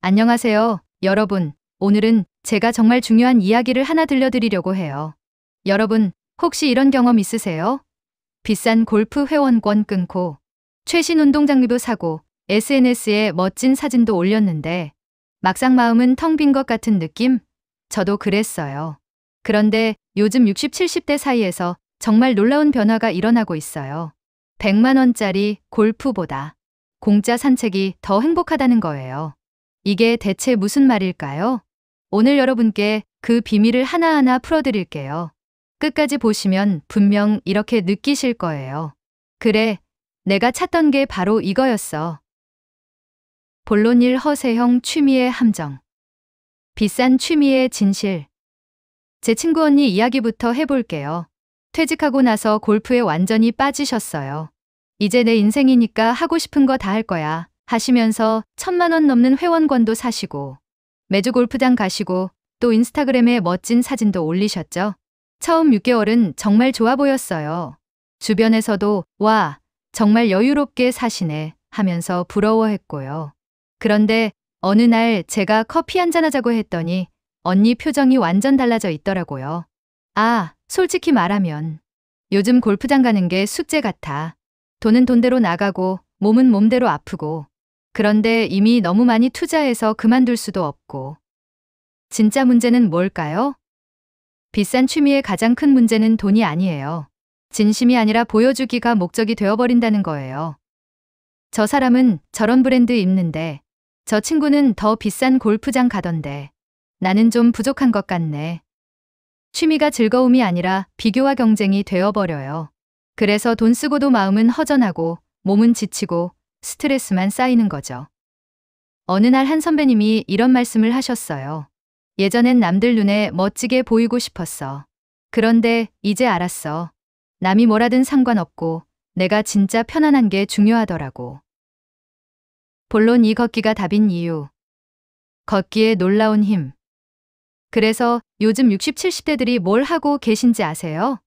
안녕하세요, 여러분. 오늘은 제가 정말 중요한 이야기를 하나 들려드리려고 해요. 여러분, 혹시 이런 경험 있으세요? 비싼 골프 회원권 끊고, 최신 운동 장비도 사고, SNS에 멋진 사진도 올렸는데, 막상 마음은 텅 빈 것 같은 느낌? 저도 그랬어요. 그런데 요즘 60, 70대 사이에서 정말 놀라운 변화가 일어나고 있어요. 100만 원짜리 골프보다 공짜 산책이 더 행복하다는 거예요. 이게 대체 무슨 말일까요? 오늘 여러분께 그 비밀을 하나하나 풀어드릴게요. 끝까지 보시면 분명 이렇게 느끼실 거예요. 그래, 내가 찾던 게 바로 이거였어. 본론 1 허세형 취미의 함정. 비싼 취미의 진실. 제 친구 언니 이야기부터 해볼게요. 퇴직하고 나서 골프에 완전히 빠지셨어요. 이제 내 인생이니까 하고 싶은 거 다 할 거야 하시면서 1,000만 원 넘는 회원권도 사시고 매주 골프장 가시고 또 인스타그램에 멋진 사진도 올리셨죠. 처음 6개월은 정말 좋아 보였어요. 주변에서도 와, 정말 여유롭게 사시네 하면서 부러워했고요. 그런데 어느 날 제가 커피 한잔 하자고 했더니 언니 표정이 완전 달라져 있더라고요. 아, 솔직히 말하면 요즘 골프장 가는 게 숙제 같아. 돈은 돈대로 나가고 몸은 몸대로 아프고 그런데 이미 너무 많이 투자해서 그만둘 수도 없고. 진짜 문제는 뭘까요? 비싼 취미의 가장 큰 문제는 돈이 아니에요. 진심이 아니라 보여주기가 목적이 되어버린다는 거예요. 저 사람은 저런 브랜드 입는데, 저 친구는 더 비싼 골프장 가던데, 나는 좀 부족한 것 같네. 취미가 즐거움이 아니라 비교와 경쟁이 되어버려요. 그래서 돈 쓰고도 마음은 허전하고 몸은 지치고 스트레스만 쌓이는 거죠. 어느 날 한 선배님이 이런 말씀을 하셨어요. 예전엔 남들 눈에 멋지게 보이고 싶었어. 그런데 이제 알았어. 남이 뭐라든 상관없고 내가 진짜 편안한 게 중요하더라고. 본론 이 걷기가 답인 이유. 걷기에 놀라운 힘. 그래서 요즘 60, 70대들이 뭘 하고 계신지 아세요?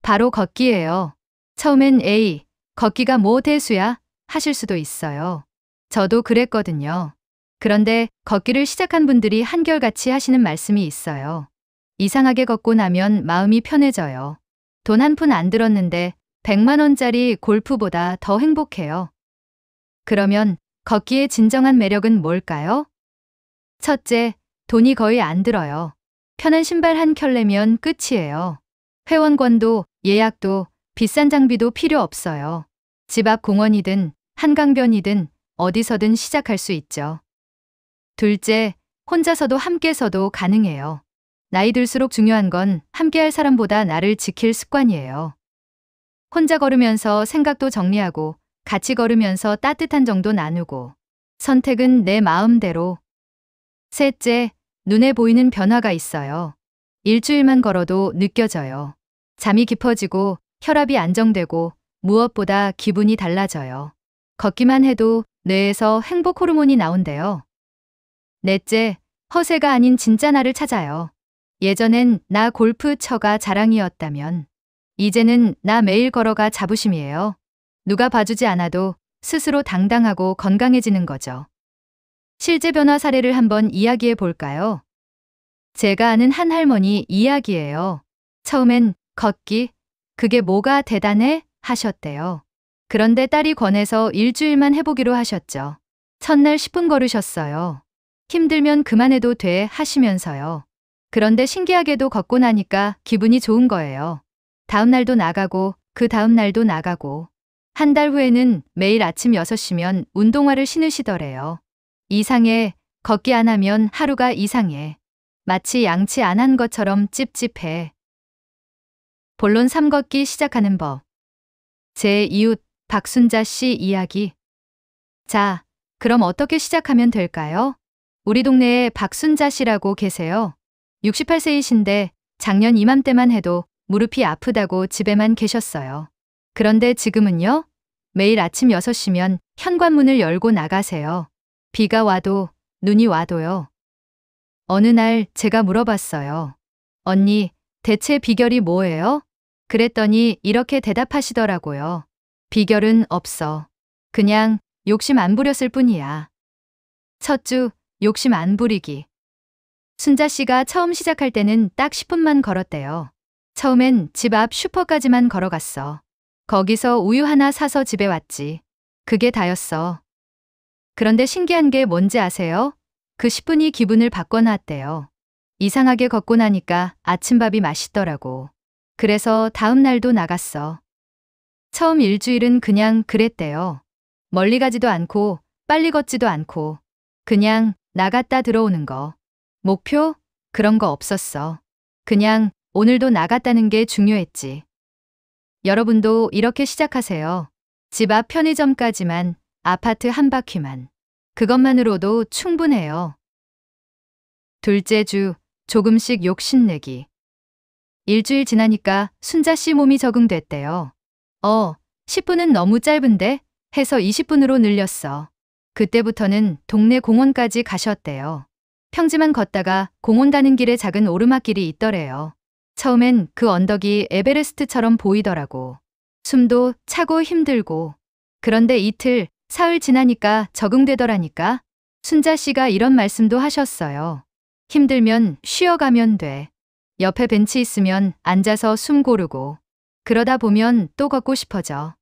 바로 걷기예요. 처음엔 에이, 걷기가 뭐 대수야? 하실 수도 있어요. 저도 그랬거든요. 그런데 걷기를 시작한 분들이 한결같이 하시는 말씀이 있어요. 이상하게 걷고 나면 마음이 편해져요. 돈 한 푼 안 들었는데 100만 원짜리 골프보다 더 행복해요. 그러면 걷기의 진정한 매력은 뭘까요? 첫째, 돈이 거의 안 들어요. 편한 신발 한 켤레면 끝이에요. 회원권도 예약도 비싼 장비도 필요 없어요. 집 앞 공원이든 한강변이든 어디서든 시작할 수 있죠. 둘째, 혼자서도 함께서도 가능해요. 나이 들수록 중요한 건 함께할 사람보다 나를 지킬 습관이에요. 혼자 걸으면서 생각도 정리하고 같이 걸으면서 따뜻한 정도 나누고 선택은 내 마음대로. 셋째, 눈에 보이는 변화가 있어요. 일주일만 걸어도 느껴져요. 잠이 깊어지고 혈압이 안정되고 무엇보다 기분이 달라져요. 걷기만 해도 뇌에서 행복 호르몬이 나온대요. 넷째, 허세가 아닌 진짜 나를 찾아요. 예전엔 나 골프 쳐가 자랑이었다면 이제는 나 매일 걸어가 자부심이에요. 누가 봐주지 않아도 스스로 당당하고 건강해지는 거죠. 실제 변화 사례를 한번 이야기해 볼까요? 제가 아는 한 할머니 이야기예요. 처음엔 걷기, 그게 뭐가 대단해? 하셨대요. 그런데 딸이 권해서 일주일만 해보기로 하셨죠. 첫날 10분 걸으셨어요. 힘들면 그만해도 돼 하시면서요. 그런데 신기하게도 걷고 나니까 기분이 좋은 거예요. 다음 날도 나가고 그 다음 날도 나가고 한 달 후에는 매일 아침 6시면 운동화를 신으시더래요. 이상해, 걷기 안 하면 하루가 이상해. 마치 양치 안 한 것처럼 찝찝해. 본론 3 걷기 시작하는 법. 제 이웃 박순자 씨 이야기. 자, 그럼 어떻게 시작하면 될까요? 우리 동네에 박순자 씨라고 계세요. 68세이신데 작년 이맘때만 해도 무릎이 아프다고 집에만 계셨어요. 그런데 지금은요? 매일 아침 6시면 현관문을 열고 나가세요. 비가 와도 눈이 와도요. 어느 날 제가 물어봤어요. 언니, 대체 비결이 뭐예요? 그랬더니 이렇게 대답하시더라고요. 비결은 없어. 그냥 욕심 안 부렸을 뿐이야. 첫 주, 욕심 안 부리기. 순자 씨가 처음 시작할 때는 딱 10분만 걸었대요. 처음엔 집 앞 슈퍼까지만 걸어갔어. 거기서 우유 하나 사서 집에 왔지. 그게 다였어. 그런데 신기한 게 뭔지 아세요? 그 10분이 기분을 바꿔놨대요. 이상하게 걷고 나니까 아침밥이 맛있더라고. 그래서 다음 날도 나갔어. 처음 일주일은 그냥 그랬대요. 멀리 가지도 않고 빨리 걷지도 않고 그냥 나갔다 들어오는 거. 목표? 그런 거 없었어. 그냥 오늘도 나갔다는 게 중요했지. 여러분도 이렇게 시작하세요. 집 앞 편의점까지만, 아파트 한 바퀴만. 그것만으로도 충분해요. 둘째 주, 조금씩 욕심내기. 일주일 지나니까 순자 씨 몸이 적응됐대요. 10분은 너무 짧은데? 해서 20분으로 늘렸어. 그때부터는 동네 공원까지 가셨대요. 평지만 걷다가 공원 가는 길에 작은 오르막길이 있더래요. 처음엔 그 언덕이 에베레스트처럼 보이더라고. 숨도 차고 힘들고. 그런데 이틀, 사흘 지나니까 적응되더라니까. 순자 씨가 이런 말씀도 하셨어요. 힘들면 쉬어가면 돼. 옆에 벤치 있으면 앉아서 숨 고르고. 그러다 보면 또 걷고 싶어져.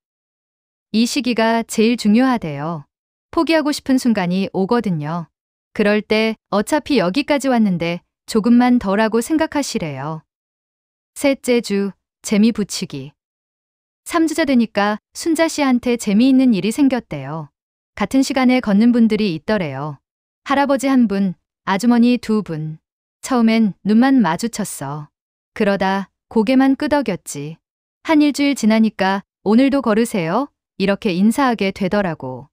이 시기가 제일 중요하대요. 포기하고 싶은 순간이 오거든요. 그럴 때 어차피 여기까지 왔는데 조금만 덜하고 생각하시래요. 셋째 주, 재미 붙이기. 3주자 되니까 순자 씨한테 재미있는 일이 생겼대요. 같은 시간에 걷는 분들이 있더래요. 할아버지 한 분, 아주머니 두 분. 처음엔 눈만 마주쳤어. 그러다 고개만 끄덕였지. 한 일주일 지나니까 오늘도 걸으세요? 이렇게 인사하게 되더라고.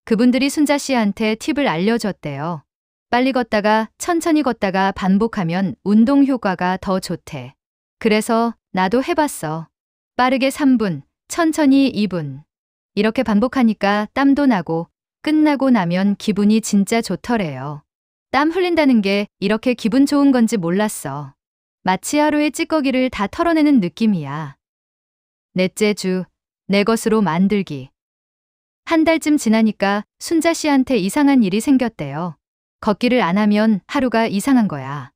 그분들이 순자 씨한테 팁을 알려줬대요. 빨리 걷다가 천천히 걷다가 반복하면 운동 효과가 더 좋대. 그래서 나도 해봤어. 빠르게 3분, 천천히 2분. 이렇게 반복하니까 땀도 나고 끝나고 나면 기분이 진짜 좋더래요. 땀 흘린다는 게 이렇게 기분 좋은 건지 몰랐어. 마치 하루의 찌꺼기를 다 털어내는 느낌이야. 넷째 주, 내 것으로 만들기. 한 달쯤 지나니까 순자 씨한테 이상한 일이 생겼대요. 걷기를 안 하면 하루가 이상한 거야.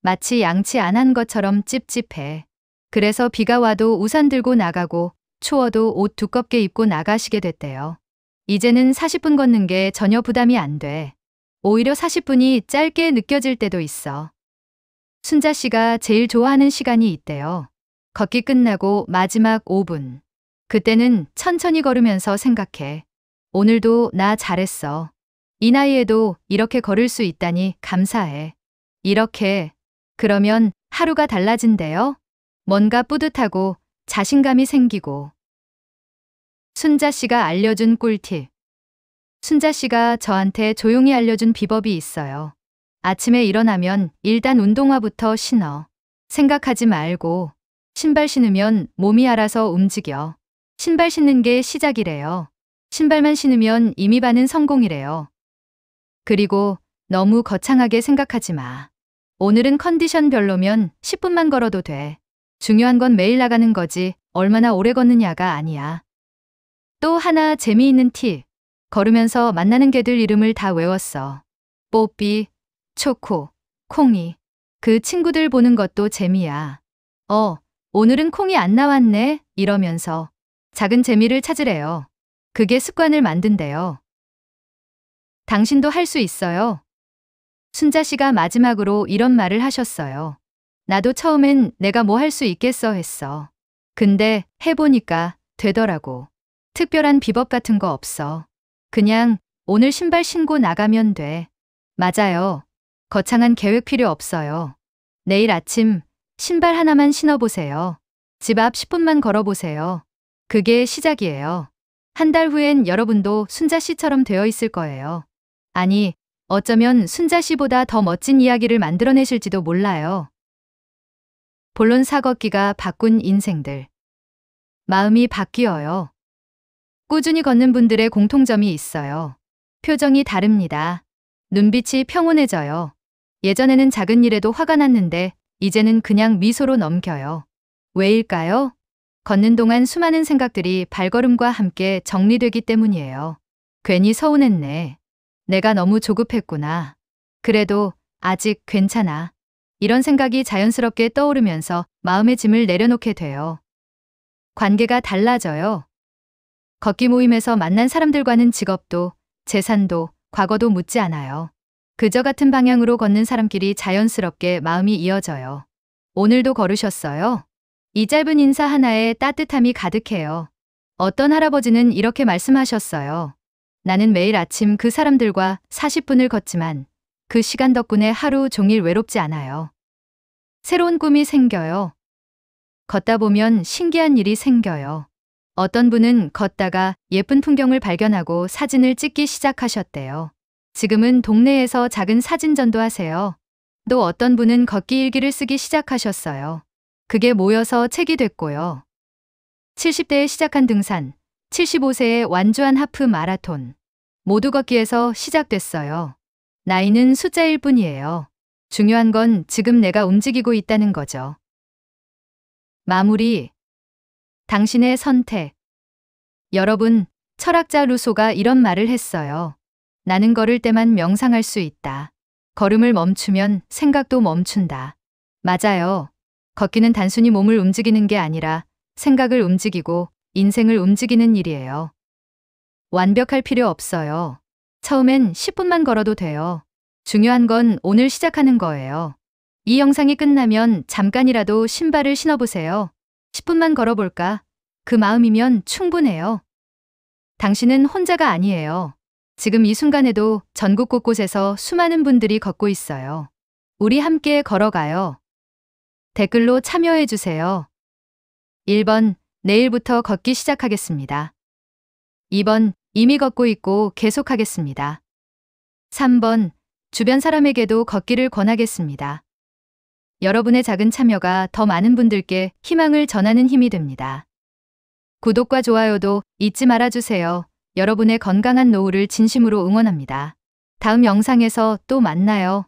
마치 양치 안 한 것처럼 찝찝해. 그래서 비가 와도 우산 들고 나가고 추워도 옷 두껍게 입고 나가시게 됐대요. 이제는 40분 걷는 게 전혀 부담이 안 돼. 오히려 40분이 짧게 느껴질 때도 있어. 순자 씨가 제일 좋아하는 시간이 있대요. 걷기 끝나고 마지막 5분. 그때는 천천히 걸으면서 생각해. 오늘도 나 잘했어. 이 나이에도 이렇게 걸을 수 있다니 감사해. 이렇게. 그러면 하루가 달라진대요. 뭔가 뿌듯하고 자신감이 생기고. 순자 씨가 알려준 꿀팁. 순자 씨가 저한테 조용히 알려준 비법이 있어요. 아침에 일어나면 일단 운동화부터 신어. 생각하지 말고. 신발 신으면 몸이 알아서 움직여. 신발 신는 게 시작이래요. 신발만 신으면 이미 반은 성공이래요. 그리고 너무 거창하게 생각하지 마. 오늘은 컨디션 별로면 10분만 걸어도 돼. 중요한 건 매일 나가는 거지 얼마나 오래 걷느냐가 아니야. 또 하나 재미있는 팁. 걸으면서 만나는 개들 이름을 다 외웠어. 뽀삐, 초코, 콩이. 그 친구들 보는 것도 재미야. 오늘은 콩이 안 나왔네 이러면서 작은 재미를 찾으래요. 그게 습관을 만든대요. 당신도 할 수 있어요. 순자 씨가 마지막으로 이런 말을 하셨어요. 나도 처음엔 내가 뭐 할 수 있겠어 했어. 근데 해보니까 되더라고. 특별한 비법 같은 거 없어. 그냥 오늘 신발 신고 나가면 돼. 맞아요. 거창한 계획 필요 없어요. 내일 아침 신발 하나만 신어보세요. 집 앞 10분만 걸어보세요. 그게 시작이에요. 한 달 후엔 여러분도 순자 씨처럼 되어 있을 거예요. 아니, 어쩌면 순자 씨보다 더 멋진 이야기를 만들어내실지도 몰라요. 본론 사걷기가 바꾼 인생들. 마음이 바뀌어요. 꾸준히 걷는 분들의 공통점이 있어요. 표정이 다릅니다. 눈빛이 평온해져요. 예전에는 작은 일에도 화가 났는데 이제는 그냥 미소로 넘겨요. 왜일까요? 걷는 동안 수많은 생각들이 발걸음과 함께 정리되기 때문이에요. 괜히 서운했네. 내가 너무 조급했구나. 그래도 아직 괜찮아. 이런 생각이 자연스럽게 떠오르면서 마음의 짐을 내려놓게 돼요. 관계가 달라져요. 걷기 모임에서 만난 사람들과는 직업도, 재산도, 과거도 묻지 않아요. 그저 같은 방향으로 걷는 사람끼리 자연스럽게 마음이 이어져요. 오늘도 걸으셨어요? 이 짧은 인사 하나에 따뜻함이 가득해요. 어떤 할아버지는 이렇게 말씀하셨어요. 나는 매일 아침 그 사람들과 40분을 걷지만 그 시간 덕분에 하루 종일 외롭지 않아요. 새로운 꿈이 생겨요. 걷다 보면 신기한 일이 생겨요. 어떤 분은 걷다가 예쁜 풍경을 발견하고 사진을 찍기 시작하셨대요. 지금은 동네에서 작은 사진전도 하세요. 또 어떤 분은 걷기 일기를 쓰기 시작하셨어요. 그게 모여서 책이 됐고요. 70대에 시작한 등산, 75세에 완주한 하프 마라톤. 모두 걷기에서 시작됐어요. 나이는 숫자일 뿐이에요. 중요한 건 지금 내가 움직이고 있다는 거죠. 마무리. 당신의 선택. 여러분, 철학자 루소가 이런 말을 했어요. 나는 걸을 때만 명상할 수 있다. 걸음을 멈추면 생각도 멈춘다. 맞아요. 걷기는 단순히 몸을 움직이는 게 아니라 생각을 움직이고 인생을 움직이는 일이에요. 완벽할 필요 없어요. 처음엔 10분만 걸어도 돼요. 중요한 건 오늘 시작하는 거예요. 이 영상이 끝나면 잠깐이라도 신발을 신어보세요. 10분만 걸어볼까? 그 마음이면 충분해요. 당신은 혼자가 아니에요. 지금 이 순간에도 전국 곳곳에서 수많은 분들이 걷고 있어요. 우리 함께 걸어가요. 댓글로 참여해주세요. 1번, 내일부터 걷기 시작하겠습니다. 2번, 이미 걷고 있고 계속하겠습니다. 3번, 주변 사람에게도 걷기를 권하겠습니다. 여러분의 작은 참여가 더 많은 분들께 희망을 전하는 힘이 됩니다. 구독과 좋아요도 잊지 말아주세요. 여러분의 건강한 노후를 진심으로 응원합니다. 다음 영상에서 또 만나요.